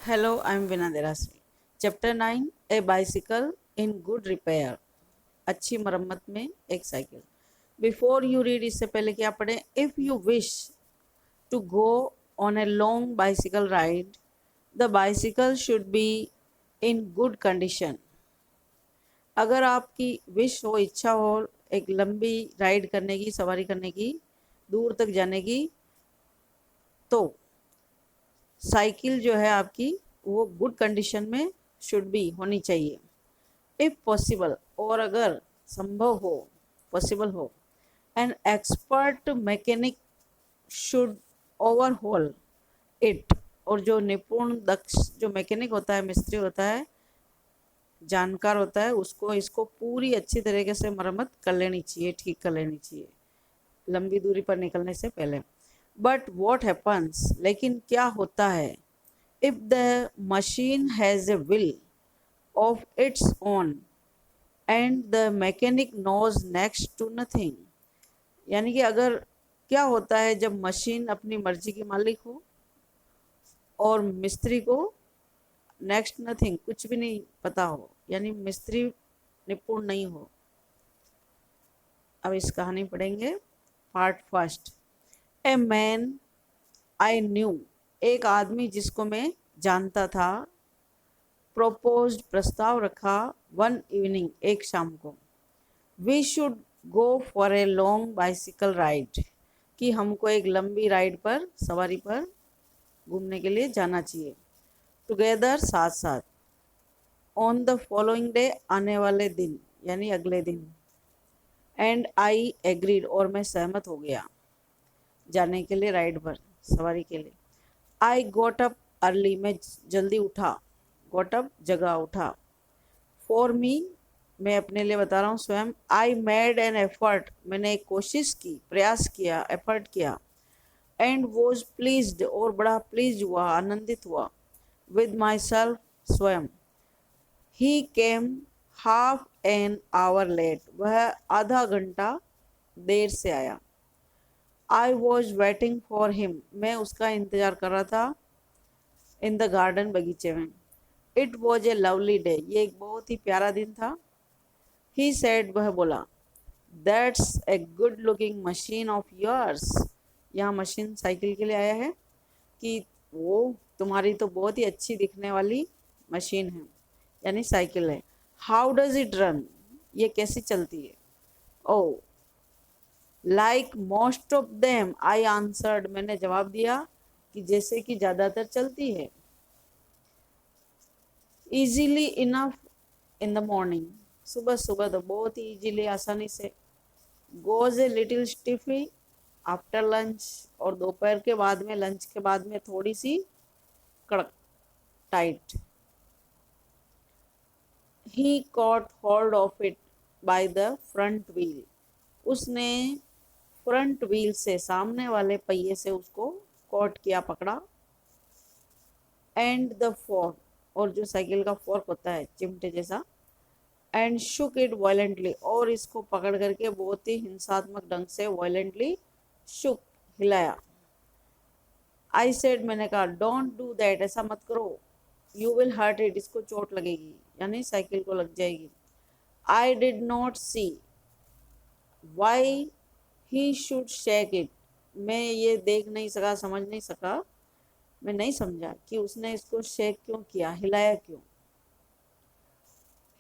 Hello, I'm Vinay Derasmi. Chapter 9, A Bicycle in Good Repair. अच्छी मरम्मत में एक साइकिल. Before you read, इससे पहले कि आप पढ़ें, if you wish to go on a long bicycle ride, the bicycle should be in good condition. अगर आपकी विश हो, इच्छा हो एक लंबी राइड करने की, सवारी करने की, दूर तक जाने की, तो साइकिल जो है आपकी वो गुड कंडीशन में शुड बी होनी चाहिए. इफ पॉसिबल, और अगर संभव हो, पॉसिबल हो, an expert mechanic should overhaul it, और जो निपुण दक्ष जो मैकेनिक होता है, मिस्त्री होता है, जानकार होता है, उसको इसको पूरी अच्छी तरीके से मरम्मत कर लेनी चाहिए, ठीक कर लेनी चाहिए लंबी दूरी पर निकलने से पहले. बट वॉट हैपन्स, लेकिन क्या होता है, if the machine has a will of its own and the mechanic knows next to nothing. यानी कि अगर क्या होता है जब मशीन अपनी मर्जी की मालिक हो और मिस्त्री को नेक्स्ट नथिंग, कुछ भी नहीं पता हो, यानी मिस्त्री निपुण नहीं हो. अब इस कहानी पढ़ेंगे. Part first. A man I knew, एक आदमी जिसको मैं जानता था, प्रोपोज्ड, प्रस्ताव रखा, वन इवनिंग, एक शाम को, we should go for a long bicycle ride, कि हमको एक लंबी राइड पर, सवारी पर घूमने के लिए जाना चाहिए. टुगेदर, साथ साथ. ऑन द फॉलोइंग डे, आने वाले दिन, यानी अगले दिन. एंड आई एग्रीड, और मैं सहमत हो गया जाने के लिए, राइड पर, सवारी के लिए. आई गोट अप अर्ली, मैं जल्दी उठा. गोट अप, जगह, उठा. फॉर मी, मैं अपने लिए बता रहा हूँ, स्वयं. आई मेड एन एफर्ट, मैंने एक कोशिश की, प्रयास किया, एफर्ट किया. एंड वॉज प्लीज्ड, और बड़ा प्लीज हुआ, आनंदित हुआ. विद माई सेल्फ, स्वयं. ही केम हाफ एन आवर लेट, वह आधा घंटा देर से आया. I was waiting for him, मैं उसका इंतज़ार कर रहा था. इन द गार्डन, बगीचे में. It was a lovely day, ये एक बहुत ही प्यारा दिन था. ही सेड, वह बोला. That's a good looking machine of yours, यहाँ मशीन साइकिल के लिए आया है कि वो तुम्हारी तो बहुत ही अच्छी दिखने वाली मशीन है, यानी साइकिल है. हाउ डज इट रन, ये कैसी चलती है. Oh, like most of them, I answered, मैंने जवाब दिया कि जैसे कि ज़्यादातर चलती है. Easily enough in the morning, सुबह सुबह तो बहुत ही ईजीली, आसानी से. Goes a little stiffly after lunch, और दोपहर के बाद में, लंच के बाद में थोड़ी सी कड़क, tight. He cot hold of it by the front wheel, उसने फ्रंट व्हील से, सामने वाले पहिए से उसको कॉट किया, पकड़ा. एंड द फोर्क, और जो साइकिल का फोर्क होता है चिमटे जैसा. एंड शुक इट वायलेंटली, और इसको पकड़ करके बहुत ही हिंसात्मक ढंग से, वायलेंटली शुक, हिलाया. आई सेड, मैंने कहा. डोंट डू दैट, ऐसा मत करो. यू विल हर्ट इट, इसको चोट लगेगी, यानी साइकिल को लग जाएगी. I did not see why he should shake it, मैं ये देख नहीं सका, समझ नहीं सका, मैं नहीं समझा कि उसने इसको शेक क्यों किया, हिलाया क्यों.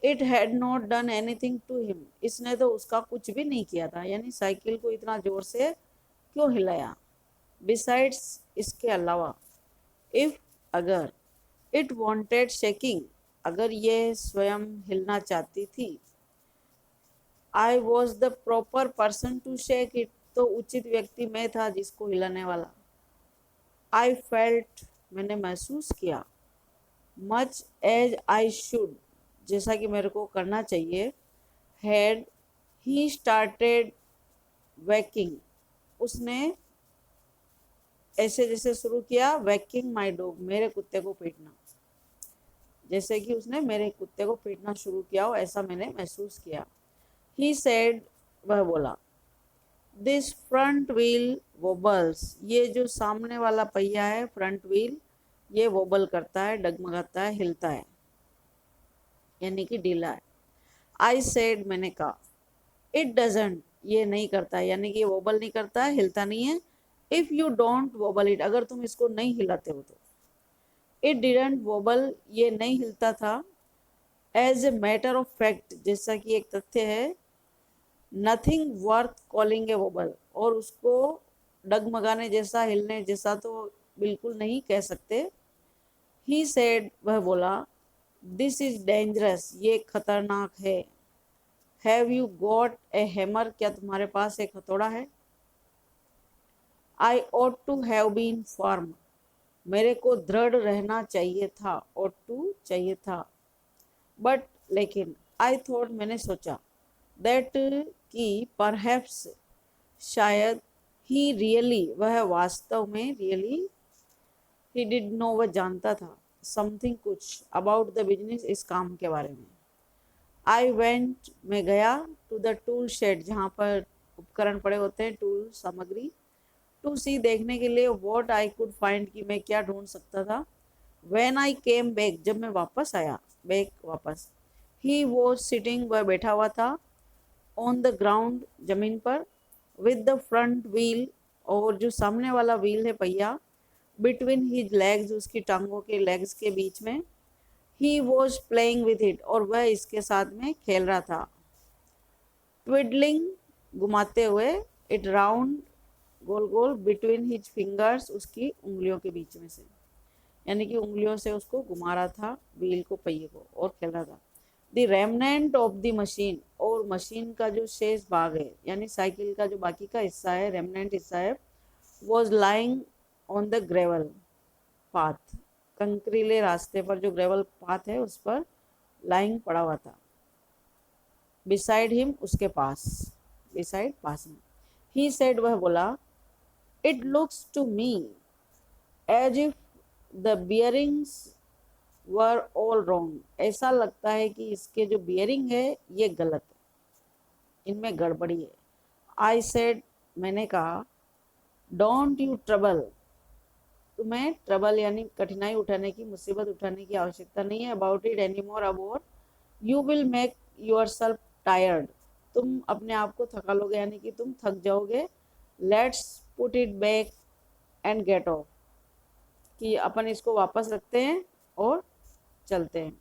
It had not done anything to him, इसने तो उसका कुछ भी नहीं किया था, यानी साइकिल को इतना जोर से क्यों हिलाया. बिसाइड्स, इसके अलावा. इफ, अगर. इट वांटेड शेकिंग, अगर ये स्वयं हिलना चाहती थी. I was the proper person to shake it, तो उचित व्यक्ति मैं था जिसको हिलाने वाला. आई फेल्ट, मैंने महसूस किया. मच एज आई शुड, जैसा कि मेरे को करना चाहिए. हैड ही स्टार्टेड वैकिंग, उसने ऐसे जैसे शुरू किया. वैकिंग माई डॉग, मेरे कुत्ते को पीटना, जैसे कि उसने मेरे कुत्ते को पीटना शुरू किया हो, ऐसा मैंने महसूस किया. ही सेड, वह बोला. दिस फ्रंट व्हील वोबल्स, ये जो सामने वाला पहिया है, फ्रंट व्हील, ये वोबल करता है, डगमगाता है, हिलता है, यानी कि ढीला है। आई सेड, मैंने कहा। इट डजेंट, ये नहीं करता, यानी कि ये वोबल नहीं करता है, हिलता नहीं है। If you don't wobble it, अगर तुम इसको नहीं हिलाते हो तो। इट डिडंट वोबल, ये नहीं हिलता था। As a matter of fact, जैसा कि एक तथ्य है। Nothing worth calling a wobble, और उसको डगमगाने जैसा, हिलने जैसा तो बिल्कुल नहीं कह सकते। ही सेड, वह बोला। दिस इज डेंजरस, ये खतरनाक है। Have you got a hammer, क्या तुम्हारे पास एक हथौड़ा है? I ought to have been firm, मेरे को दृढ़ रहना चाहिए था। ought टू चाहिए था। बट, लेकिन, आई थॉट, मैंने सोचा, दैट कि परहैप्स, शायद, ही रियली, वह वास्तव में, रियली, ही डिड नो, वह जानता था, समथिंग, कुछ, अबाउट द बिजनेस, इस काम के बारे में। आई वेंट, मैं गया, टू द टूल शेड, जहाँ पर उपकरण पड़े होते हैं, टूल सामग्री। टू सी, देखने के लिए, वॉट आई कुड फाइंड, कि मैं क्या ढूंढ सकता था। व्हेन आई केम बैक, जब मैं वापस आया, बैक, वापस। ही वॉज सिटिंग, वह बैठा हुआ था। ऑन द ग्राउंड, जमीन पर। विद द फ्रंट व्हील, और जो सामने वाला व्हील है, पहिया, बिटवीन हिज लेग्स, उसकी टांगों के लेग्स के बीच में। He was playing with it, और वह इसके साथ में खेल रहा था। ट्विडलिंग, घुमाते हुए। It round, goal goal. Between his fingers, उसकी उंगलियों के बीच में से, यानी कि उंगलियों से उसको घुमा रहा था व्हील को, पहिए को, और खेल रहा था। The remnant of the machine, और मशीन का जो शेष भाग है, यानी साइकिल का जो बाकी का हिस्सा है, रेमनेंट हिस्सा है, was lying on the gravel path, कंकरीले रास्ते पर, जो ग्रेवल पाथ है उस पर लाइंग पड़ा हुआ था। बिसाइड हिम, उसके पास, बिसाइड, पास में। ही सेड, वह बोला। It looks to me as if the bearings were all wrong, ऐसा लगता है कि इसके जो बियरिंग है ये गलत है, इनमें गड़बड़ी है। आई सेड, मैंने कहा। डोंट यू ट्रबल, तुम्हें ट्रबल यानी कठिनाई उठाने की, मुसीबत उठाने की आवश्यकता नहीं है। अबाउट इट एनी मोर, अब और। You will make your self tired, तुम अपने आप को थका लोगे, यानी कि तुम थक जाओगे। Let's put it back and get off, कि अपन इसको वापस रखते हैं और चलते हैं।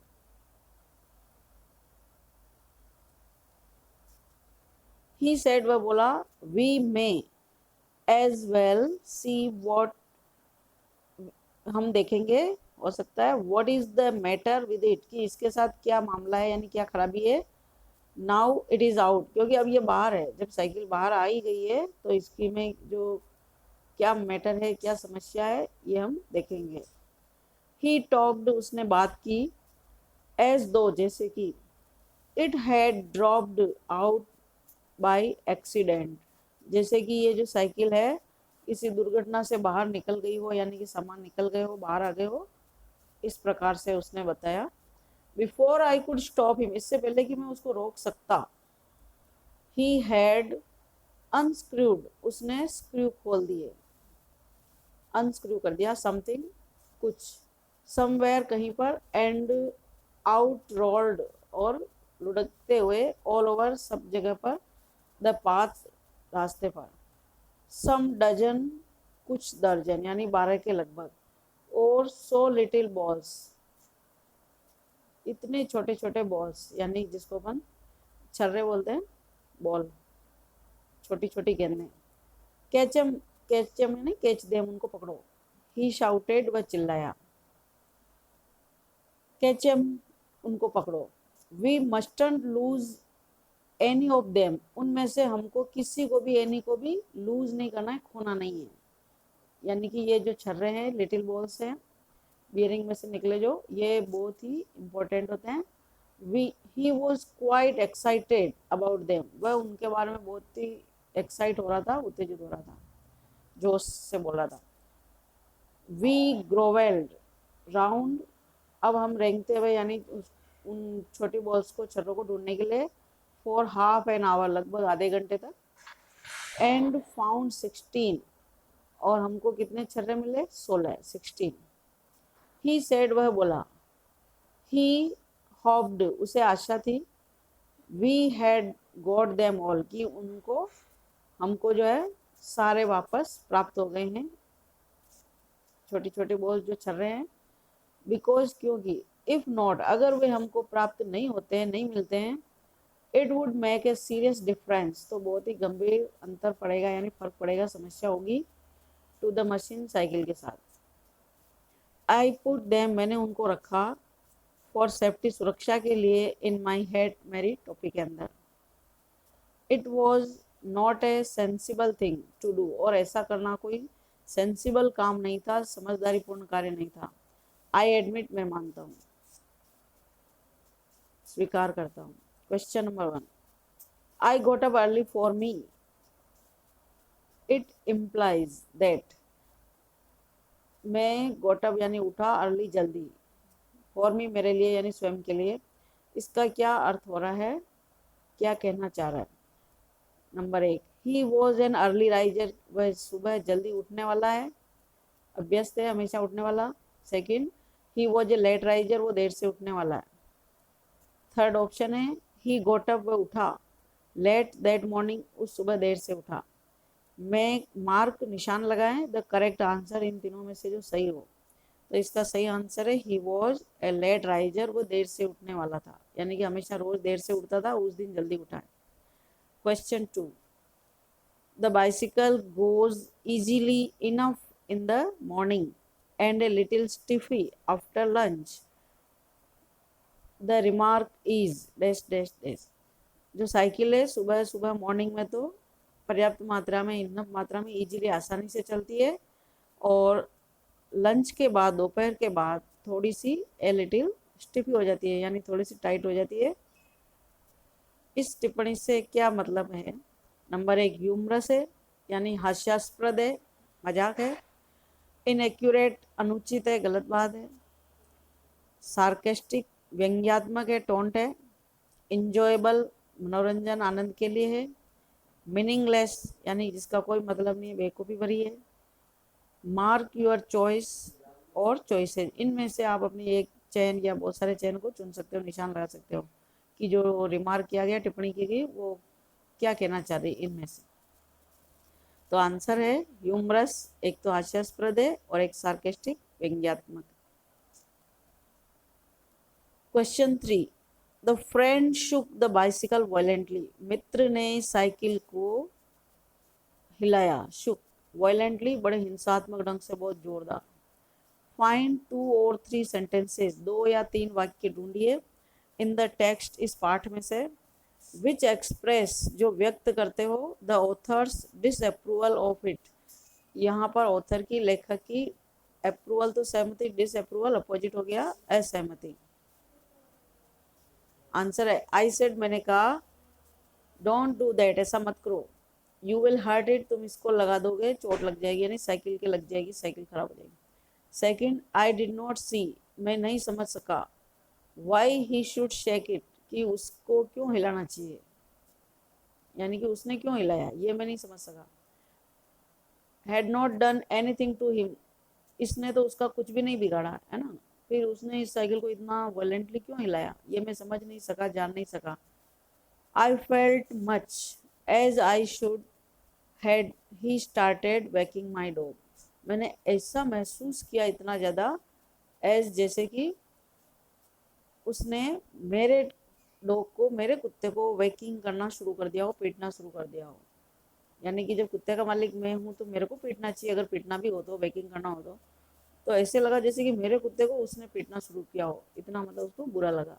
ही सेड, वह बोला। We may as well see what, हम देखेंगे, हो सकता है, what is the matter with it, कि इसके साथ क्या मामला है, यानी क्या खराबी है। नाउ इट इज आउट, क्योंकि अब ये बाहर है, जब साइकिल बाहर आ ही गई है तो इसकी में जो क्या मैटर है, क्या समस्या है, ये हम देखेंगे। ही टॉक्ड, उसने बात की। एज दो, जैसे कि। It had dropped out by accident, जैसे कि ये जो साइकिल है किसी दुर्घटना से बाहर निकल गई हो, यानी कि सामान निकल गए हो, बाहर आ गए हो, इस प्रकार से उसने बताया। Before I could stop him, इससे पहले कि मैं उसको रोक सकता। ही हैड अनस्क्रूड, उसने स्क्रू खोल दिए, अनस्क्रू कर दिया, समथिंग, कुछ, समवेयर, कहीं पर, एंड आउट रोल्ड, और लुढ़कते हुए, ऑल ओवर, सब जगह पर, द पाथ, रास्ते पर। सम डजन, कुछ दर्जन, यानी 12 के लगभग। और सो लिटिल बॉल्स, इतने छोटे छोटे बॉल्स, यानी जिसको अपन छर्रे बोलते हैं, बॉल, छोटी छोटी गेंदें। कैचम, कैचम यानी कैच देम, उनको पकड़ो। ही शाउटेड, वह चिल्लाया। कैचम, उनको पकड़ो। We mustn't lose any of them, उनमें से हमको किसी को भी, एनी को भी लूज नहीं करना है, खोना नहीं है। यानी कि ये जो छर्रे हैं, लिटिल बॉल्स हैं, बियरिंग में से निकले जो, ये बहुत ही इम्पोर्टेंट होते हैं। We he was quite excited about them, वह उनके बारे में बहुत ही एक्साइट हो रहा था, उत्तेजित हो रहा था, जोश से बोल रहा था। वी ग्रोवेल्ड राउंड, अब हम रेंगते हुए, यानी उन छोटी बॉल्स को, छर्रों को ढूंढने के लिए, फॉर हाफ एन आवर, लगभग आधे घंटे तक। एंड फाउंड 16, और हमको कितने छर्रे मिले, 16, 16। ही सेड वह बोला, ही होप्ड उसे आशा थी, we had got them all कि उनको हमको जो है सारे वापस प्राप्त हो गए हैं, छोटे छोटे बॉल्स जो चल रहे हैं। बिकॉज क्योंकि इफ नॉट अगर वे हमको प्राप्त नहीं होते हैं, नहीं मिलते हैं, it would make a serious difference तो बहुत ही गंभीर अंतर पड़ेगा, यानी फर्क पड़ेगा, समस्या होगी टू द मशीन साइकिल के साथ। आई पुट देम मैंने उनको रखा, फॉर सेफ्टी सुरक्षा के लिए, इन माई हेड मेरी टोपी के अंदर। It was not a sensible thing to do और ऐसा करना कोई सेंसिबल काम नहीं था, समझदारीपूर्ण कार्य नहीं था। आई एडमिट मैं मानता हूँ, स्वीकार करता हूँ। Question number 1, I goat up early for me, it implies that मैं गोट अप यानी उठा, अर्ली जल्दी, फॉर मी मेरे लिए यानी स्वयं के लिए। इसका क्या अर्थ हो रहा है, क्या कहना चाह रहा है? Number 1, he was an early riser वह सुबह जल्दी उठने वाला है, अभ्यस्त है हमेशा उठने वाला। Second, he was a late riser वो देर से उठने वाला है। थर्ड ऑप्शन है ही गोट अप वह उठा, लेट दैट मॉर्निंग उस सुबह देर से उठा। मैं मार्क निशान लगाएं द करेक्ट आंसर इन तीनों में से जो सही हो। तो इसका सही आंसर है he was a late riser वो देर से उठने वाला था, यानी कि हमेशा रोज देर से उठता था, उस दिन जल्दी उठा है। Question 2, the bicycle goes easily enough in the morning and a little stiffy after lunch. The remark is dash dash dash. जो साइकिल है सुबह सुबह मॉर्निंग में तो पर्याप्त मात्रा में, इनफ मात्रा में, इजीली आसानी से चलती है, और लंच के बाद, दोपहर के बाद थोड़ी सी ए लिटिल स्टिफी हो जाती है, यानी थोड़ी सी टाइट हो जाती है। इस टिप्पणी से क्या मतलब है? नंबर 1, ह्यूमरस है यानी हास्यास्पद है, मजाक है। इनएक्यूरेट अनुचित है, गलत बात है। सार्केस्टिक व्यंग्यात्मक है, टोंट है। इंजॉयबल मनोरंजन, आनंद के लिए है। मीनिंगलेस यानी जिसका कोई मतलब नहीं है, बेवकूफ़ी भरी है। मार्क योर चॉइस और चॉइसेस, इनमें से आप अपनी एक चयन या बहुत सारे चयन को चुन सकते हो, निशान लगा सकते हो कि जो रिमार्क किया गया, टिप्पणी की गई, वो क्या कहना चाह रही इनमें से। तो आंसर है ह्यूमरस, एक तो हास्यास्पद है और एक सार्केस्टिक व्यंग्यात्मक। Question 3, the friend shook the bicycle violently, मित्र ने साइकिल को हिलाया, शुक वायलेंटली बड़े हिंसात्मक ढंग से, बहुत जोरदार। फाइंड 2 और 3 सेंटेंसेस, 2 या 3 वाक्य ढूंढिए, इन द टेक्स्ट इस पाठ में से, विच एक्सप्रेस जो व्यक्त करते हो the author's disapproval of it, यहाँ पर ऑथर की, लेखक की, अप्रूवल तो सहमति, डिसअप्रूवल अपोजिट हो गया असहमति। आंसर है आई सेड मैंने कहा, डोंट डू दैट ऐसा मत करो, यू विल हर्ट इट तुम इसको लगा दोगे, चोट लग जाएगी, यानी साइकिल के लग जाएगी, साइकिल खराब हो जाएगी। सेकंड, आई डिड नॉट सी मैं नहीं समझ सका, Y he should shake it कि उसको क्यों हिलाना चाहिए, यानी कि उसने क्यों हिलाया, ये मैं नहीं समझ सका। Had not done anything to him, इसने तो उसका कुछ भी नहीं बिगाड़ा है ना, फिर उसने इस साइकिल को इतना वायलेंटली क्यों हिलाया, ये मैं समझ नहीं सका, जान नहीं सका। I felt much as I should had he started walking my dog, मैंने ऐसा महसूस किया इतना ज़्यादा, एज जैसे कि उसने मेरे डॉग को, मेरे कुत्ते को वैकिंग करना शुरू कर दिया हो, पीटना शुरू कर दिया हो, यानी कि जब कुत्ते का मालिक मैं हूँ तो मेरे को पीटना चाहिए, अगर पीटना भी हो तो, वैकिंग करना हो तो ऐसे लगा जैसे कि मेरे कुत्ते को उसने पीटना शुरू किया हो, इतना मतलब उसको बुरा लगा।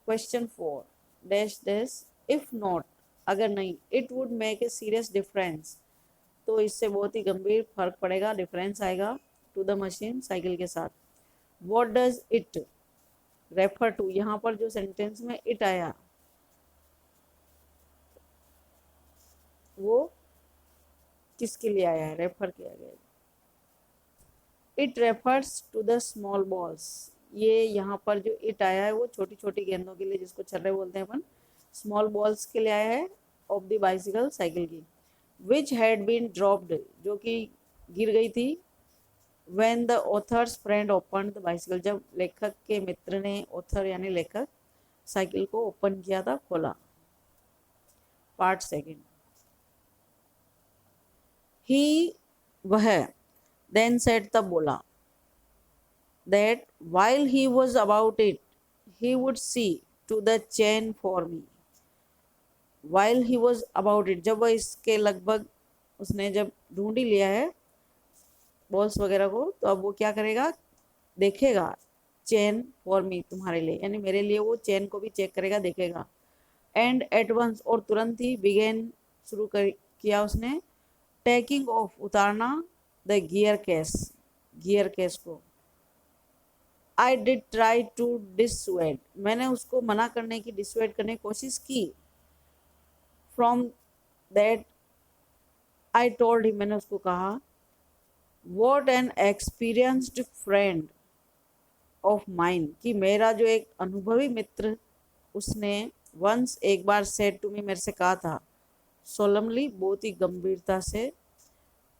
Question 4, dash dash, if not अगर नहीं, it would make a serious difference तो इससे बहुत ही गंभीर फर्क पड़ेगा, डिफरेंस आएगा टू द मशीन साइकिल के साथ। What does it refer to, यहाँ पर जो सेंटेंस में इट आया वो किसके लिए आया है, रेफर किया गया। It refers to the small balls, ये यहाँ पर जो इट आया है वो छोटी छोटी गेंदों के लिए, जिसको छर्रे बोलते हैं अपन, स्मॉल बॉल्स के लिए आया है, ऑफ द बाइसिकल साइकिल की, विच हैड बीन ड्रॉप्ड जो कि गिर गई थी, When the author's friend opened the bicycle, जब लेखक के मित्र ने, ऑथर यानी लेखक, साइकिल को ओपन किया था, खोला. Part second. ही, वह, then said, तब बोला, that while he was about it, he would see to the chain for me. While he was about it, जब वह इसके लगभग, उसने जब ढूंढ ही लिया है बॉल्स वगैरह को, तो अब वो क्या करेगा, देखेगा चेन फॉर मी, तुम्हारे लिए, यानी मेरे लिए वो चेन को भी चेक करेगा, देखेगा. एंड एट वंस, और तुरंत ही, बिगेन, शुरू कर किया उसने, टेकिंग ऑफ, उतारना, द गियर केस को. I did try to dissuade, मैंने उसको मना करने की, डिसवेड करने की कोशिश की. From that I told him, मैंने उसको कहा, what an experienced friend of mine, कि मेरा जो एक अनुभवी मित्र, उसने वंस, एक बार, सेड टू मी, मेरे से कहा था, सोलमली, बहुत ही गंभीरता से,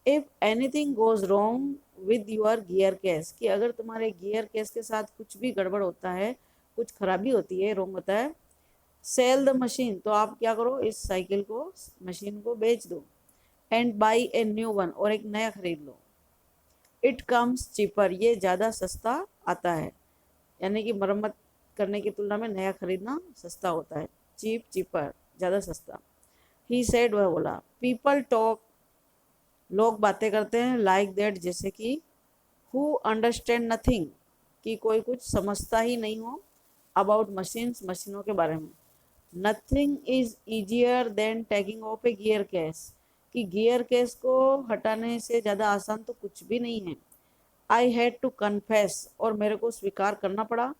if anything goes wrong with your gear case, कि अगर तुम्हारे गियर केस के साथ कुछ भी गड़बड़ होता है, कुछ खराबी होती है, रॉन्ग होता है, सेल द मशीन, तो आप क्या करो, इस साइकिल को, मशीन को बेच दो. And by a new one, और एक नया खरीद लो. इट कम्स चीपर, ये ज़्यादा सस्ता आता है, यानी कि मरम्मत करने की तुलना में नया खरीदना सस्ता होता है. चीपर, ज़्यादा सस्ता. ही सेड, वह बोला, पीपल टॉक, लोग बातें करते हैं, लाइक दैट, जैसे कि, हु अंडरस्टैंड नथिंग, कि कोई कुछ समझता ही नहीं हो, अबाउट मशीन्स, मशीनों के बारे में. Nothing is easier than taking of A gear case, कि गियर केस को हटाने से ज़्यादा आसान तो कुछ भी नहीं है. आई हैड टू कन्फेस, और मेरे को स्वीकार करना पड़ा.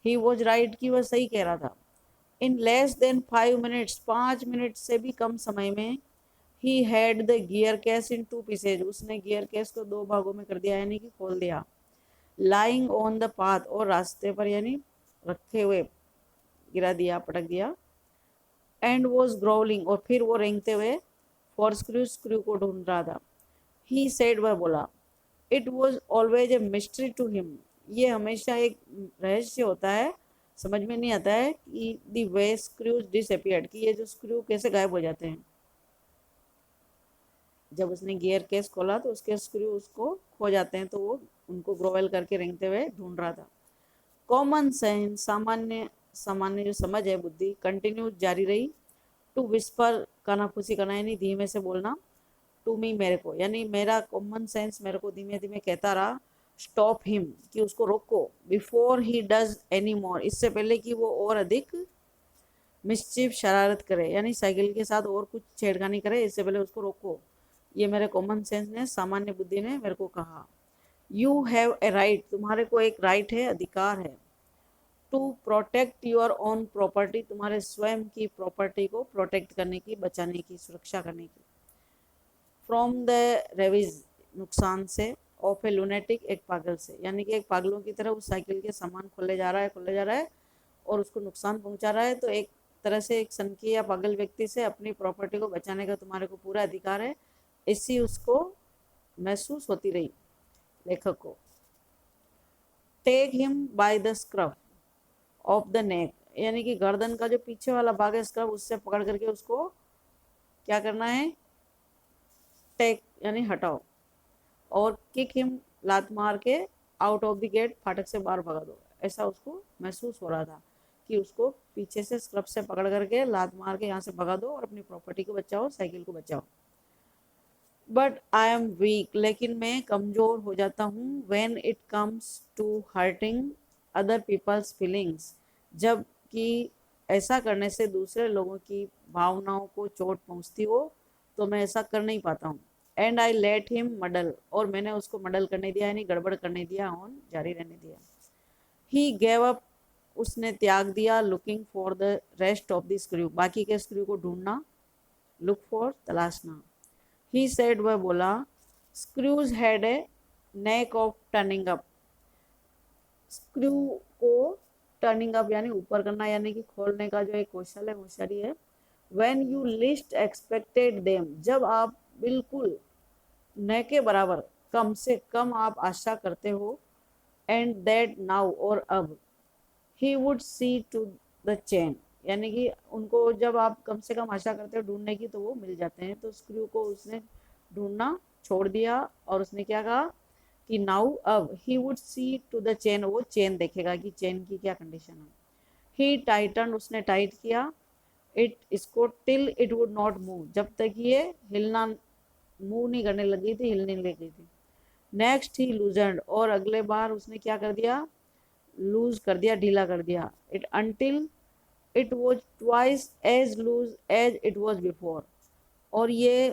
ही वॉज राइट, कि वह सही कह रहा था. In less than 5 minutes, 5 minute से भी कम समय में, he had the gear case in 2 pieces, उसने गियर केस को 2 भागों में कर दिया, यानी कि खोल दिया. लाइंग ऑन द पाथ, और रास्ते पर, यानी रखे हुए, गिरा दिया, पटक दिया. एंड वॉज ग्रोवलिंग, और फिर वो रेंगते हुए, फॉर स्क्रू को ढूंढ रहा था. ही सेड, वह बोला, it was always a mystery to him, ये हमेशा एक रहस्य होता है, समझ में नहीं आता है कि दी वे स्क्रूज डिसअपियर्ड, कि ये जो स्क्रू कैसे गायब हो जाते हैं. जब उसने गियर केस खोला तो उसके स्क्रू उसको खो जाते हैं, तो वो उनको ग्रोवेल करके रेंगते हुए ढूंढ रहा था. कॉमन सेंस, सामान्य सामान्य जो समझ है, बुद्धि, कंटिन्यू, जारी रही. टू विस्पर, कानाफूसी करना, यानी धीमे से बोलना, टू मी, मेरे को, यानी मेरा कॉमन सेंस मेरे को धीमे धीमे कहता रहा, स्टॉप हिम, कि उसको रोको, before he does any more, इससे पहले कि वो और अधिक मिस्चिफ, शरारत करे, यानी साइकिल के साथ और कुछ छेड़खानी करे, इससे पहले उसको रोको. ये मेरे कॉमन सेंस ने, सामान्य बुद्धि ने मेरे को कहा. यू हैव ए राइट, तुम्हारे को एक राइट है, अधिकार है. To protect your own property, तुम्हारे स्वयं की प्रॉपर्टी को प्रोटेक्ट करने की, बचाने की, सुरक्षा करने की. फ्रॉम द रेविज, नुकसान से, ऑफ ए लुनेटिक, एक पागल से, यानी कि एक पागलों की तरह उस साइकिल के सामान खोले जा रहा है और उसको नुकसान पहुंचा रहा है. तो एक तरह से एक सनकी या पागल व्यक्ति से अपनी प्रॉपर्टी को बचाने का तुम्हारे को पूरा अधिकार है, ऐसी उसको महसूस होती रही, लेखक को. Take him by the scruff of the neck, यानी कि गर्दन का जो पीछे वाला भाग है, स्क्रफ, उससे पकड़ करके उसको क्या करना है, टेक, यानी हटाओ. और किक हिम, लात मार के, आउट ऑफ द गेट, फाटक से बाहर भगा दो. ऐसा उसको महसूस हो रहा था कि उसको पीछे से स्क्रफ से पकड़ करके, लात मार के यहाँ से भगा दो और अपनी प्रॉपर्टी को बचाओ, साइकिल को बचाओ. बट आई एम वीक, लेकिन मैं कमज़ोर हो जाता हूँ. When it comes to hurting other people's feelings, जब कि ऐसा करने से दूसरे लोगों की भावनाओं को चोट पहुँचती हो, तो मैं ऐसा कर नहीं पाता हूँ. एंड आई लेट हिम मडल, और मैंने उसको मडल करने दिया, यानी गड़बड़ करने दिया, ऑन, जारी रहने दिया. ही गेव अप, उसने त्याग दिया. Looking for the rest of the screw, बाकी के स्क्रू को ढूंढना, लुक फॉर, तलाशना. ही सेड, वह बोला, screws had a knack of turning up, screw को टर्निंग अप, यानी ऊपर करना, यानी कि खोलने का जो एक कौशल है, होशियारी है. When you list expected them, जब आप बिल्कुल न के बराबर कम से कम आप आशा करते हो, एंड दैट नाउ और अब, he would see to the chain, यानी कि उनको जब आप कम से कम आशा करते हो ढूंढने की तो वो मिल जाते हैं। तो स्क्रू को उसने ढूंढना छोड़ दिया और उसने क्या कहा कि नाउ अब, he would see to the chain, वो चेन देखेगा कि चेन की क्या कंडीशन है। ही टाइटन, उसने टाइट किया, इट, इसको, till it would not move, जब तक ये हिलना, मूव नहीं करने लगी थी, हिलने लगी थी। नेक्स्ट ही लूजनड, और अगले बार उसने क्या कर दिया, लूज कर दिया, ढीला कर दिया, it until it was twice as loose as it was before, और ये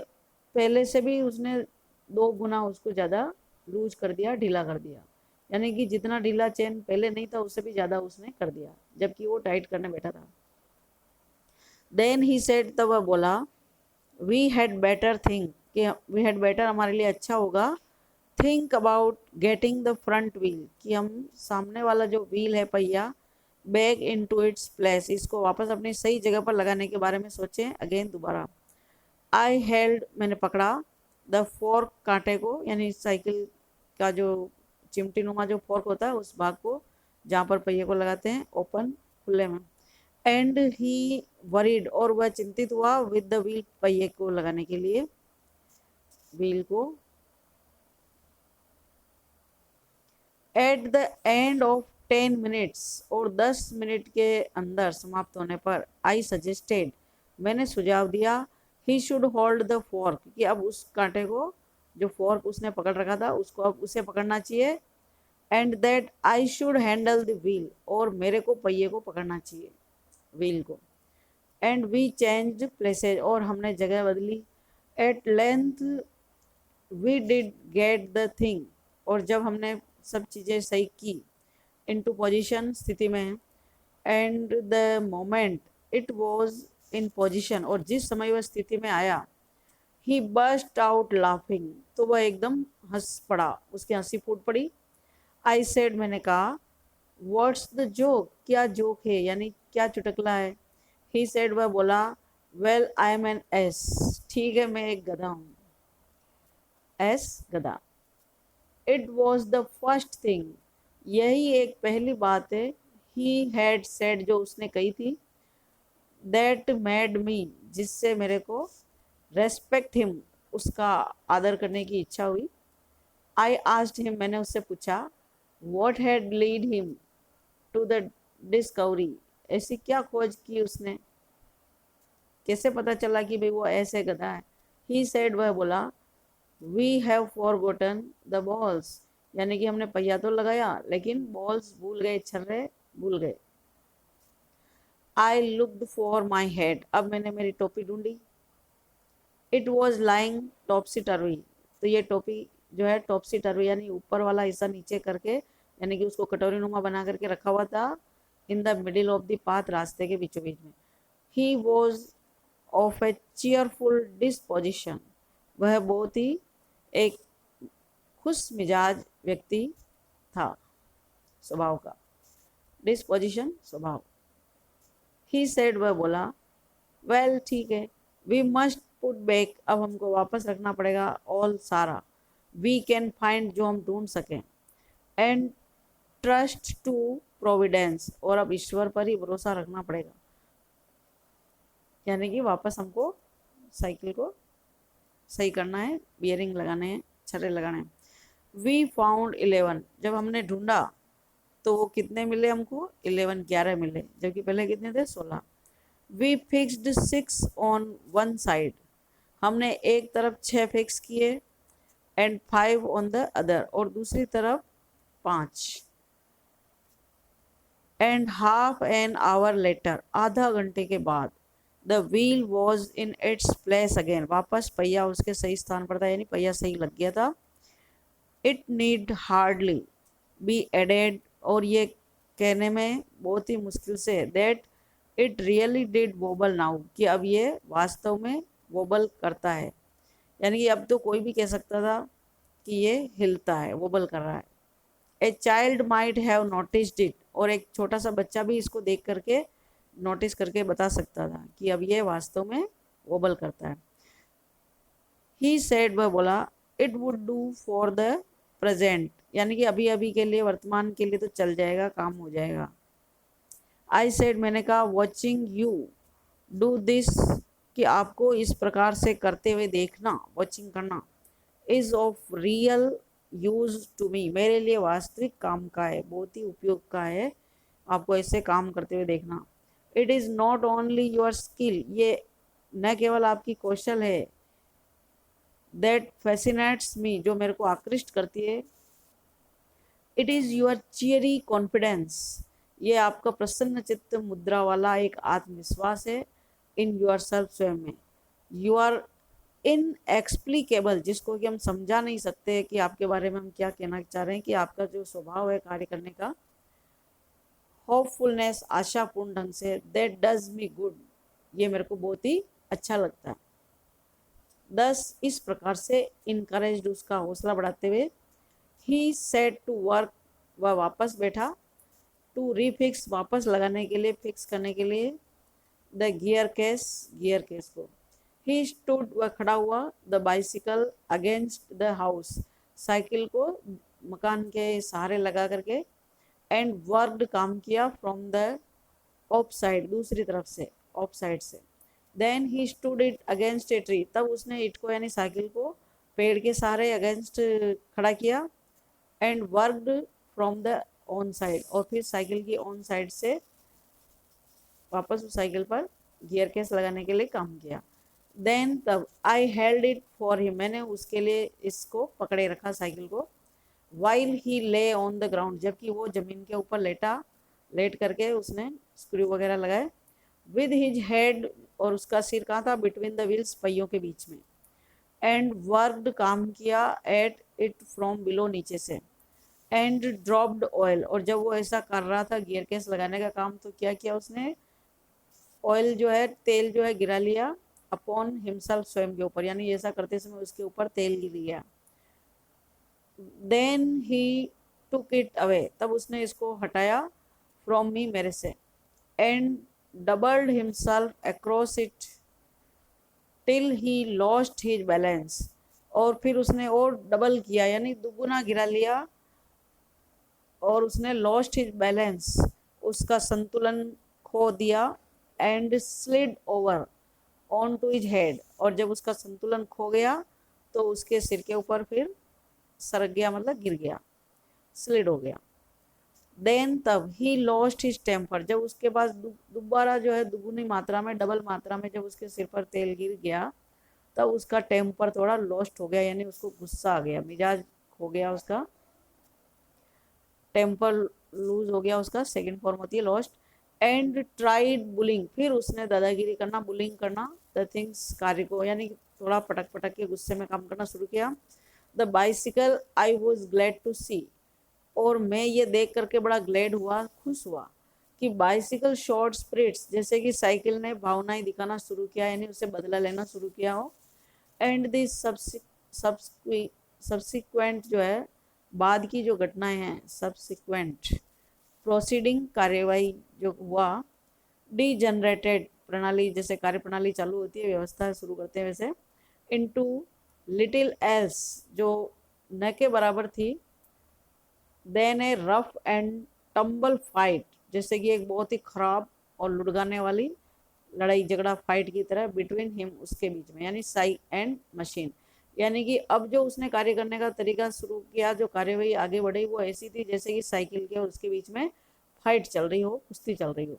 पहले से भी उसने 2 गुना उसको ज़्यादा लूज कर दिया, ढीला कर दिया, यानी कि जितना ढीला चेन पहले नहीं था उससे भी ज़्यादा उसने कर दिया जबकि वो टाइट करने बैठा था। देन ही सेड, तब वह बोला, वी हैड बेटर थिंक, कि वी हैड बेटर, हमारे लिए अच्छा होगा, think about getting the front wheel, कि हम सामने वाला जो व्हील है पहिया, back into its place, इसको वापस अपनी सही जगह पर लगाने के बारे में सोचें, अगेन दोबारा। आई हेल्ड, मैंने पकड़ा, द फोर्क, कांटे को, यानी साइकिल का जो चिमटी नुमा जो फोर्क होता है उस भाग को जहाँ पर पहिए को लगाते हैं, ओपन, खुले में। एंड ही वरीड, और वह चिंतित हुआ, विद द व्हील, पहिए को लगाने के लिए, व्हील को। At the end of 10 minutes, और 10 मिनट के अंदर समाप्त होने पर, आई सजेस्टेड, मैंने सुझाव दिया, he should hold the fork, कि अब उस कांटे को, जो फोर्क उसने पकड़ रखा था उसको अब उसे पकड़ना चाहिए, and that I should handle the wheel, और मेरे को पहिए को पकड़ना चाहिए, व्हील को। एंड वी चेंज प्लेसेज, और हमने जगह बदली। At length we did get the thing, और जब हमने सब चीज़ें सही की, इनटू पोजीशन, स्थिति में, and the moment it was in position, और जिस समय वह स्थिति में आया, ही बर्स्ट आउट लाफिंग, तो वह एकदम हंस पड़ा, उसकी हंसी फूट पड़ी। आई सेड, मैंने कहा, व्हाट्स द जोक, क्या जोक है, यानी क्या चुटकला है। ही सेड, वह बोला, well I am an ass, ठीक है मैं एक गधा हूँ, एस, गधा। It was the first thing, यही एक पहली बात है, ही हैड सेड, जो उसने कही थी, दैट मेड मी, जिससे मेरे को, रेस्पेक्ट हिम, उसका आदर करने की इच्छा हुई। आई आस्क्ड हिम, मैंने उससे पूछा, what had lead him to the discovery, ऐसी क्या खोज की उसने, कैसे पता चला कि भाई वो ऐसे गधा है। ही सेड, वह बोला, we have forgotten the balls, यानी कि हमने पहिया तो लगाया लेकिन बॉल्स भूल गए, छर्रे भूल गए। I looked for my head, अब मैंने मेरी टोपी ढूंढी। इट वॉज लाइंग टॉपसी टर्वी, तो ये टोपी जो है टॉपसी टर्वी, यानी ऊपर वाला हिस्सा नीचे करके, यानी कि उसको कटोरी नुमा बना करके रखा हुआ था, in the middle of the path, रास्ते के बीचों बीच में। He was of A cheerful disposition, वह बहुत ही एक खुश मिजाज व्यक्ति था, स्वभाव का, डिस्पोजिशन, स्वभाव। ही सेड, वह बोला, वेल ठीक है, वी मस्ट पुट बैक, अब हमको वापस रखना पड़ेगा, ऑल, सारा, वी कैन फाइंड, जो हम ढूंढ सकें, एंड ट्रस्ट टू प्रोविडेंस, और अब ईश्वर पर ही भरोसा रखना पड़ेगा, यानी कि वापस हमको साइकिल को सही करना है, बियरिंग लगाने हैं, छर्रे लगाने हैं। वी फाउंड 11, जब हमने ढूंढा तो वो कितने मिले हमको, 11, 11 मिले, जबकि पहले कितने थे, 16। We fixed 6 on one side, हमने एक तरफ 6 फिक्स किए, एंड 5 ऑन द अदर, और दूसरी तरफ 5। And half an hour later, आधा घंटे के बाद, the wheel was in its place again, वापस पहिया उसके सही स्थान पर था, यानी पहिया सही लग गया था। It need hardly be added, और ये कहने में बहुत ही मुश्किल से, that it really did wobble now, कि अब ये वास्तव में वोबल करता है, यानी कि अब तो कोई भी कह सकता था कि ये हिलता है, वोबल कर रहा है। A child might have noticed it, और एक छोटा सा बच्चा भी इसको देख करके, नोटिस करके बता सकता था कि अब ये वास्तव में वोबल करता है। ही सेड, वह बोला, it would do for the present, यानी कि अभी अभी के लिए, वर्तमान के लिए तो चल जाएगा, काम हो जाएगा। आई सेड, मैंने कहा, वॉचिंग यू डू दिस, कि आपको इस प्रकार से करते हुए देखना, वॉचिंग करना, is of real use to me, मेरे लिए वास्तविक काम का है, बहुत ही उपयोग का है आपको ऐसे काम करते हुए देखना। It is not only your skill, ये न केवल आपकी कौशल है, दैट फैसिनेट्स मी, जो मेरे को आकृष्ट करती है, इट इज़ योर चियरी कॉन्फिडेंस, ये आपका प्रसन्न चित्त मुद्रा वाला एक आत्मविश्वास है, इन योर सेल्फ, स्वयं में। यू आर इनएक्सप्लिकेबल, जिसको कि हम समझा नहीं सकते कि आपके बारे में हम क्या कहना चाह रहे हैं, कि आपका जो स्वभाव है कार्य करने का, होपफुलनेस, आशापूर्ण ढंग से, दैट डज मी गुड, ये मेरे को बहुत ही अच्छा लगता है। 10 इस प्रकार से इनकरेज, उसका हौसला बढ़ाते हुए, ही सेट टू वर्क, वह वापस बैठा, टू रीफिक्स, वापस लगाने के लिए, फिक्स करने के लिए, द गियर केस को। ही स्टूड, वह खड़ा हुआ, the bicycle against the house, cycle को मकान के सहारे लगा करके, एंड वर्कड, काम किया, फ्रॉम द ऑफ साइड, दूसरी तरफ से, ऑफ साइड से। Then he stood it against a tree, तब उसने इट को यानी साइकिल को पेड़ के सहारे अगेंस्ट खड़ा किया, and worked from the on side, और फिर साइकिल की ऑन साइड से वापस उस साइकिल पर गियर केस लगाने के लिए काम किया। देन तब I held it for him, मैंने उसके लिए इसको पकड़े रखा, साइकिल को। वाइल ही ले ऑन द ग्राउंड, जबकि वो जमीन के ऊपर लेट करके उसने स्क्रू वगैरह लगाए। विद हिज हेड, और उसका सिर कहाँ था, बिटवीन द व्हील्स, पहियों के बीच में। एंड वर्कड, काम किया, एट इट फ्रॉम बिलो, नीचे से। एंड ड्रॉप्ड ऑयल, और जब वो ऐसा कर रहा था गियर केस लगाने का काम, तो क्या किया उसने, ऑयल जो है, तेल जो है, गिरा लिया, अपॉन हिमसेल्फ, स्वयं के ऊपर, यानी ऐसा करते समय उसके ऊपर तेल गिर गया। Then he took it away, तब उसने इसको हटाया, फ्रॉम मी, मेरे से। And doubled himself across it till he lost his balance, और फिर उसने और डबल किया, यानी दुगुना गिरा लिया, और उसने लॉस्ट हिज बैलेंस, उसका संतुलन खो दिया। And slid over on to his head, और जब उसका संतुलन खो गया तो उसके सिर के ऊपर फिर सरक गया, मतलब गिर गया, स्लिड हो गया। देन तब ही लॉस्ट हिज टेम्पर, जब उसके पास दोबारा जो है दुगुनी मात्रा में, डबल मात्रा में जब उसके सिर पर तेल गिर गया, तब उसका टेम्पर थोड़ा लॉस्ट हो गया, यानी उसको गुस्सा आ गया, मिजाज हो गया उसका, टेम्पर लूज हो गया उसका, सेकंड फॉर्म होती है लॉस्ट। एंड ट्राइड बुलिंग, फिर उसने दादागिरी करना, बुलिंग करना, द थिंग्स, कार्य को, यानी थोड़ा पटक पटक के गुस्से में काम करना शुरू किया। The bicycle I was glad to see, और मैं ये देख करके बड़ा ग्लैड हुआ, खुश हुआ, कि बाइसिकल शॉर्ट स्पिरिट्स, जैसे कि साइकिल ने भावनाएं दिखाना शुरू किया, यानी उसे बदला लेना शुरू किया हो। एंड दिस सब्सिक्वेंट, जो है बाद की जो घटनाएं हैं, सब्सिक्वेंट प्रोसीडिंग, कार्यवाही जो हुआ, डीजनरेटेड, प्रणाली, जैसे कार्य प्रणाली चालू होती है, व्यवस्था शुरू करते हैं वैसे, इनटू लिटिल एल्स, जो न के बराबर थी, then a rough and tumble fight, जैसे कि एक बहुत ही खराब और लुढ़गाने वाली लड़ाई झगड़ा, फाइट की तरह, बिटवीन हिम, उसके बीच में, यानी साई एंड मशीन, यानी कि अब जो उसने कार्य करने का तरीका शुरू किया, जो कार्यवाही आगे बढ़ी, वो ऐसी थी जैसे कि साइकिल के और उसके बीच में फाइट चल रही हो, कुश्ती चल रही हो।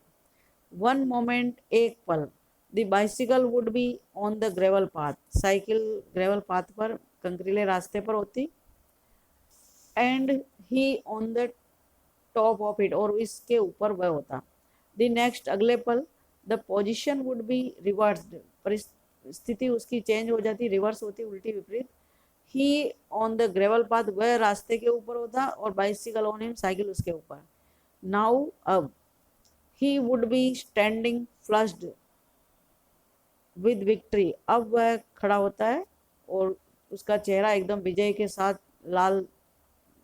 वन मोमेंट, एक पल, the bicycle would be on the gravel path, cycle gravel path पर, कंकरीले रास्ते पर होती, and he on the top of it, और इसके ऊपर वह होता। द नेक्स्ट, अगले पल, the position would be reversed, परिस्थिति उसकी चेंज हो जाती, रिवर्स होती, उल्टी, विपरीत। ही ऑन द ग्रेवल पाथ, वह रास्ते के ऊपर होता, और बाइसिकल ऑन हिम, साइकिल उसके ऊपर। नाउ, अब, he would be standing flushed with victory, अब वह खड़ा होता है और उसका चेहरा एकदम विजय के साथ लाल,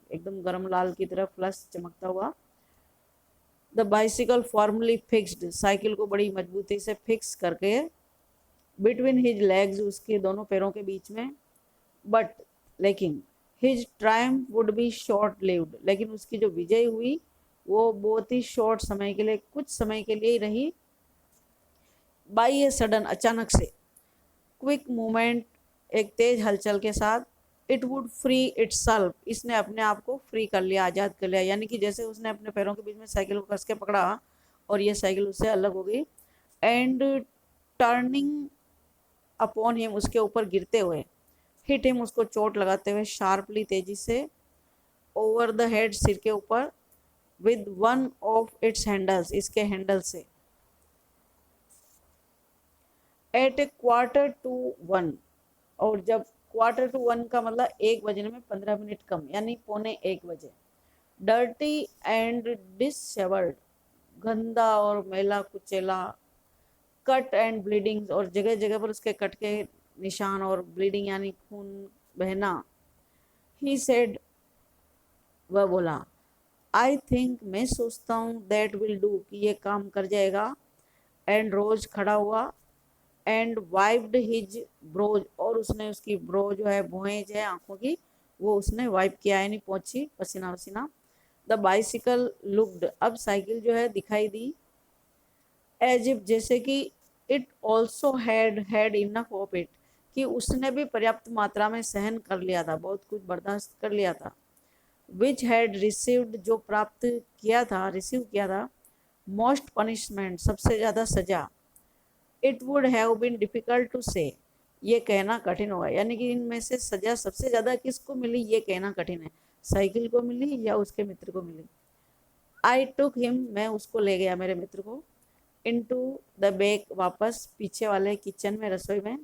एकदम गरम लाल की तरह, फ्लश, चमकता हुआ। The bicycle formally fixed, cycle को बड़ी मजबूती से फिक्स करके, बिटवीन हिज लेग्स, उसके दोनों पैरों के बीच में। बट लेकिन his Triumph would be short lived, लेकिन उसकी जो विजय हुई वो बहुत ही शॉर्ट समय के लिए, कुछ समय के लिए ही रही। बाई ए सडन, अचानक से, क्विक मूवमेंट, एक तेज हलचल के साथ, इट वुड फ्री इटसेल्फ, इसने अपने आप को फ्री कर लिया, आज़ाद कर लिया। यानी कि जैसे उसने अपने पैरों के बीच में साइकिल को कस के पकड़ा और ये साइकिल उससे अलग हो गई। एंड टर्निंग अपॉन हिम, उसके ऊपर गिरते हुए, हिट हिम, उसको चोट लगाते हुए, शार्पली, तेजी से, ओवर द हेड, सिर के ऊपर, with one of its handles, इसके हैंडल से, एट ए Q1, और जब Q1 का मतलब 1 बजने में 15 मिनट कम, यानी 1:45 डर्टी एंड डिसहेबल्ड, गंदा और मैला कुचेला, कट एंड ब्लीडिंग, और जगह जगह पर उसके कट के निशान, और ब्लीडिंग यानी खून बहना। ही सेड, वह बोला, आई थिंक, मैं सोचता हूँ, दैट विल डू, कि ये काम कर जाएगा। एंड रोज, खड़ा हुआ, एंड वाइप्ड हिज ब्रोज, और उसने उसकी ब्रो जो है, भुएज है आंखों की, वो उसने वाइप किया, यानी पहुंची पसीना वसीना। द बाइसिकल लुक्ड, अब साइकिल जो है दिखाई दी, एज इफ, जैसे कि, it also had enough of it, कि उसने भी पर्याप्त मात्रा में सहन कर लिया था, बहुत कुछ बर्दाश्त कर लिया था। विच हैड रिसीव्ड, जो प्राप्त किया था, रिसीव किया था, मोस्ट पनिशमेंट, सबसे ज़्यादा सजा। It would have been difficult to say, ये कहना कठिन होगा, यानी कि इनमें से सजा सबसे ज़्यादा किसको मिली ये कहना कठिन है, साइकिल को मिली या उसके मित्र को मिली। आई टुक हिम, मैं उसको ले गया, मेरे मित्र को, इनटू द बैक, वापस पीछे वाले किचन में, रसोई में,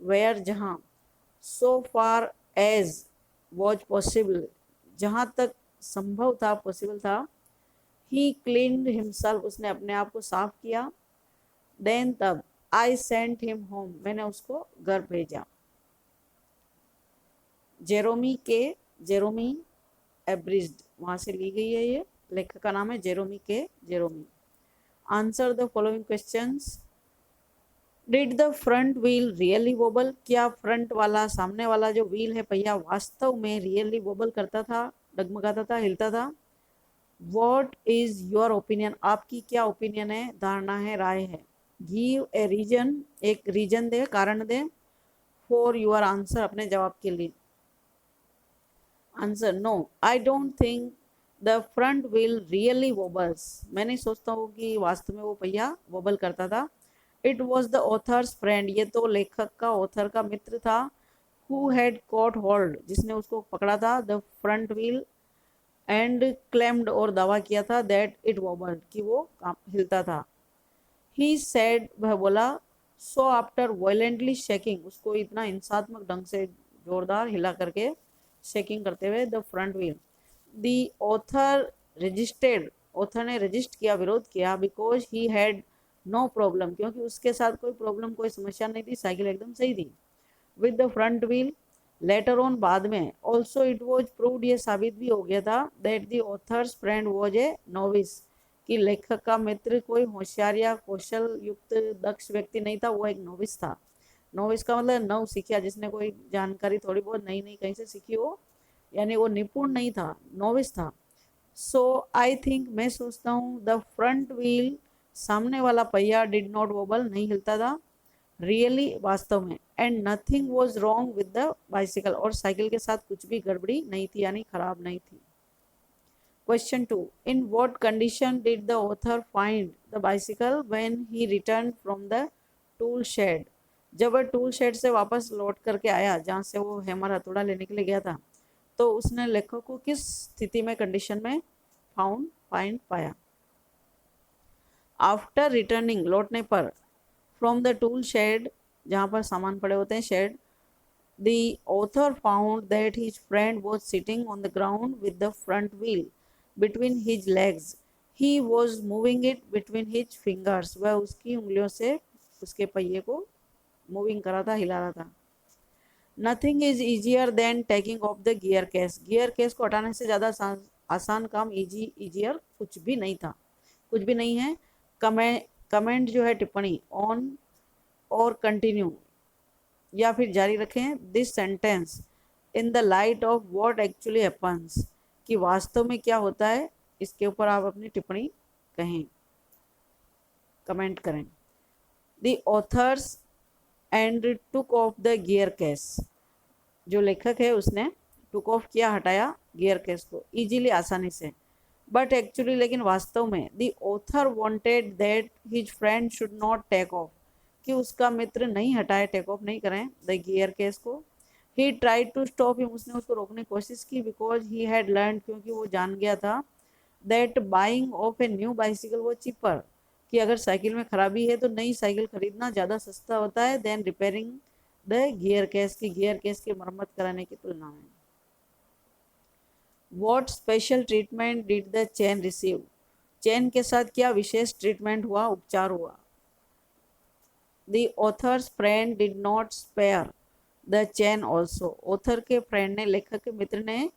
वेयर, जहाँ, सो फार एज वॉज पॉसिबल, जहाँ तक संभव था, पॉसिबल था, ही क्लीन्ड हिमसेल्फ, उसने अपने आप को साफ किया। देन, तब, आई सेंट हिम होम, मैंने उसको घर भेजा। जेरोमी एब्रिज्ड, वहाँ से ली गई है, ये लेखक का नाम है Jerome. Answer the following questions. Did the front wheel really wobble, क्या फ्रंट वाला, सामने वाला जो व्हील है, पहिया, वास्तव में रियली वोबल करता था, डगमगाता था, हिलता था। वॉट इज योर ओपिनियन, आपकी क्या ओपिनियन है, धारणा है, राय है। गिव ए रीजन, एक रीजन दे, कारण दे। फॉर योर आंसर, अपने जवाब के लिए। Answer, no, I don't think the front wheel really wobbles, मैं नहीं सोचता हूँ कि वास्तव में वो पहिया वोबल करता था। It was the author's friend, ये तो लेखक का, ऑथर का मित्र था। हु हैड कॉट होल्ड, जिसने उसको पकड़ा था, the front wheel, and claimed, और दावा किया था, दैट इट वोबल्ड, कि वो हिलता था। ही सेड, वह बोला, सो आफ्टर वायलेंटली शेकिंग, उसको इतना हिंसात्मक ढंग से जोरदार हिला करके, शेकिंग करते हुए, the front wheel. The author resisted, author ने रजिस्ट किया, विरोध किया, because he had no problem, क्योंकि उसके साथ कोई प्रॉब्लम, कोई समस्या नहीं थी, साइकिल एकदम सही थी। With the front wheel, later on, बाद में, ऑल्सो इट वॉज प्रूव्ड, ये साबित भी हो गया था, that the author's friend was a novice, कि लेखक का मित्र कोई होशियार या कौशल युक्त दक्ष व्यक्ति नहीं था, वो एक नोविस था। नोविस का मतलब नव सीखिया, जिसने कोई जानकारी थोड़ी बहुत नई नई कहीं से सीखी हो, यानी वो निपुण नहीं था, नोविस था। सो आई थिंक, मैं सोचता हूँ, द फ्रंट व्हील, सामने वाला पहिया, डिड नॉट वोबल, नहीं हिलता था, रियली, वास्तव में, and nothing was wrong with the bicycle, और साइकिल के साथ कुछ भी गड़बड़ी नहीं थी, यानी खराब नहीं थी। Question 2. In what condition did the author find the bicycle when he returned from the tool shed? जब वह टूल शेड से वापस लौट करके आया, जहाँ से वो हैमर हथौड़ा लेने के लिए गया था, तो उसने लेखक को किस स्थिति में, कंडीशन में फाइंड पाया। आफ्टर रिटर्निंग, लौटने पर, फ्रॉम द टूल शेड, जहाँ पर सामान पड़े होते हैं, shade, the author found that his friend was sitting on the ground with the front wheel between his legs. He was moving it between his fingers. वह उसकी उंगलियों से उसके पहिए को मूविंग कर रहा था, हिला रहा था। Nothing is easier than taking off the gear case. Gear case को हटाने से ज़्यादा आसान काम, ईजियर कुछ भी नहीं था, कुछ भी नहीं है। कमेंट जो है, टिप्पणी, ऑन और कंटिन्यू, या फिर जारी रखें, this sentence in the light of what actually happens, कि वास्तव में क्या होता है, इसके ऊपर आप अपनी टिप्पणी कहें, कमेंट करें। The author's and took off the gear case, जो लेखक है उसने टुक ऑफ किया, हटाया गियर केस को, इजीली, आसानी से। बट एक्चुअली, लेकिन वास्तव में, the author wanted that his friend should not take off, कि उसका मित्र नहीं हटाए, टेक ऑफ नहीं करें द गियर केस को। He tried to stop him, उसने उसको रोकने की कोशिश की, बिकॉज ही हैड लर्न, क्योंकि वो जान गया था, that buying of a new bicycle वो चीपर, कि अगर साइकिल में खराबी है तो नई साइकिल खरीदना ज़्यादा सस्ता होता है than repairing the gear case, की गियर केस की मरम्मत कराने की तुलना में। What special treatment did the chain receive, chain के साथ क्या विशेष ट्रीटमेंट हुआ, उपचार हुआ। The author's friend did not spare the chain also, author के फ्रेंड ने, लेखक के मित्र ने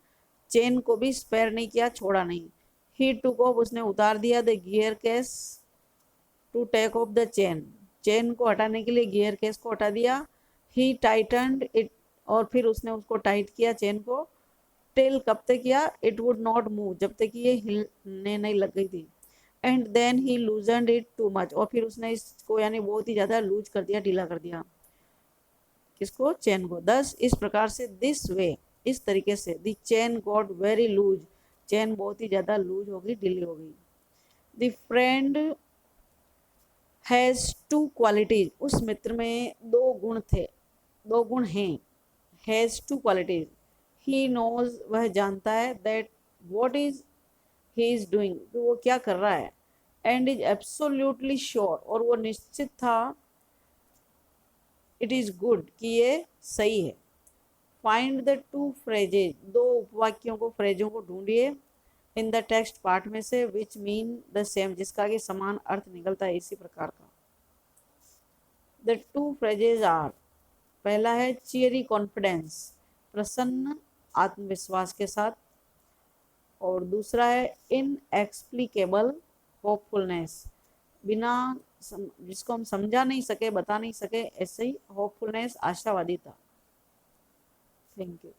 चेन को भी स्पेयर नहीं किया, छोड़ा नहीं। ही टुक ऑफ, उसने उतार दिया the gear case to take off the chain, chain को हटाने के लिए गियर केस को हटा दिया। ही टाइटन्ड इट, और फिर उसने उसको टाइट किया चेन को। टिल, कब तक किया, इट वुड नॉट मूव, जब तक ये हिलने नहीं लग गई थी। And then he loosened it too much, और फिर उसने इसको यानी बहुत ही ज़्यादा लूज कर दिया, ढीला कर दिया, किसको, चेन को। दस, इस प्रकार से, दिस वे, इस तरीके से, the chain got very loose, chain बहुत ही ज़्यादा लूज हो गई, ढीली हो गई। The friend has two qualities, उस मित्र में दो गुण थे, दो गुण हैं। Has two qualities, he knows, वह जानता है, that what is he is doing, तो वो क्या कर रहा है। एंड इज एब्सोल्यूटली श्योर, और वो निश्चित था, इट इज गुड, कि ये सही है। फाइंड द टू फ्रेजेज, दो उपवाक्यों को, फ्रेजों को ढूंढिए इन द टेक्स्ट पार्ट में से, विच मीन द सेम, जिसका कि समान अर्थ निकलता है, इसी प्रकार का। द टू फ्रेजेज आर, पहला है चीयरी कॉन्फिडेंस, प्रसन्न आत्मविश्वास के साथ, और दूसरा है इनएक्सप्लिकेबल होपफुलनेस, बिना जिसको हम समझा नहीं सके, बता नहीं सके, ऐसे ही होपफुलनेस, आशावादी था। Thank you.